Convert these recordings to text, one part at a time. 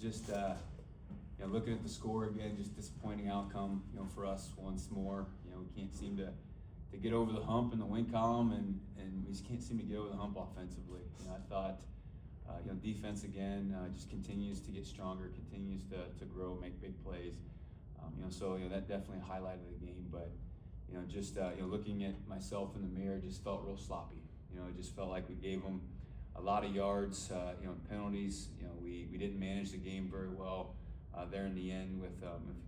just looking at the score again, just disappointing outcome, for us once more. We can't seem to get over the hump in the win column, and we just can't seem to get over the hump offensively. I thought, defense again just continues to get stronger, continues to grow, make big plays. So that definitely highlighted the game. But just looking at myself in the mirror, just felt real sloppy. It just felt like we gave them a lot of yards, penalties. We didn't manage the game very well there in the end with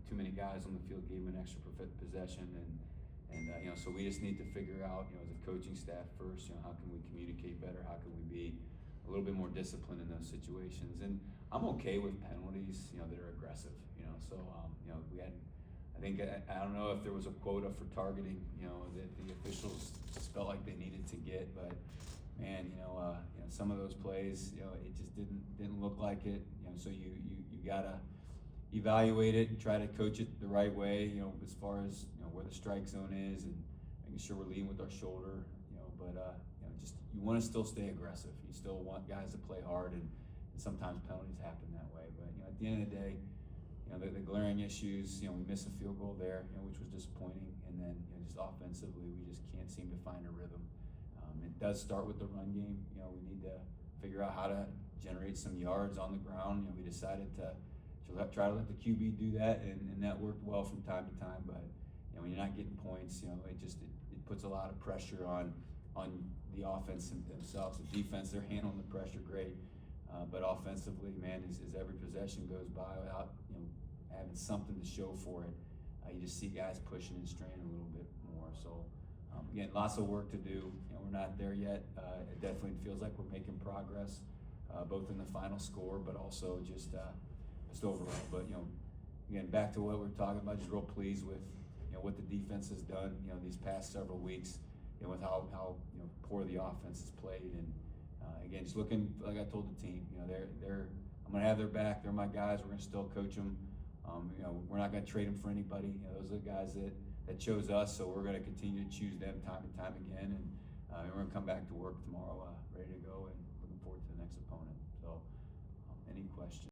too many guys on the field, gave them an extra possession, and so we just need to figure out, as a coaching staff first, how can we communicate better? How can we be a little bit more disciplined in those situations? And I'm okay with penalties, that are aggressive. So we had, I don't know if there was a quota for targeting, that the officials just felt like they needed to get, but man, some of those plays, it just didn't look like it. So you gotta evaluate it and try to coach it the right way. As far as where the strike zone is and making sure we're leading with our shoulder. But just you want to still stay aggressive. You still want guys to play hard, and sometimes penalties happen that way. But at the end of the day, the glaring issues. We missed a field goal there, which was disappointing, and then just offensively, we just can't seem to find a rhythm. It does start with the run game. We need to figure out how to generate some yards on the ground. We decided to try to let the QB do that, and that worked well from time to time. But when you're not getting points, it puts a lot of pressure on the offense themselves. The defense, they're handling the pressure great, but offensively, man, as every possession goes by without having something to show for it, you just see guys pushing and straining a little bit more. So again, lots of work to do. We're not there yet. It definitely feels like we're making progress, both in the final score, but also just overall. But again, back to what we're talking about, just real pleased with what the defense has done these past several weeks, with how poor the offense has played. And again, just looking, like I told the team, they're I'm gonna have their back. They're my guys. We're gonna still coach them. We're not gonna trade them for anybody. Those are the guys that chose us, so we're gonna continue to choose them time and time again. And we're gonna come back to work tomorrow ready to go and looking forward to the next opponent. So any questions?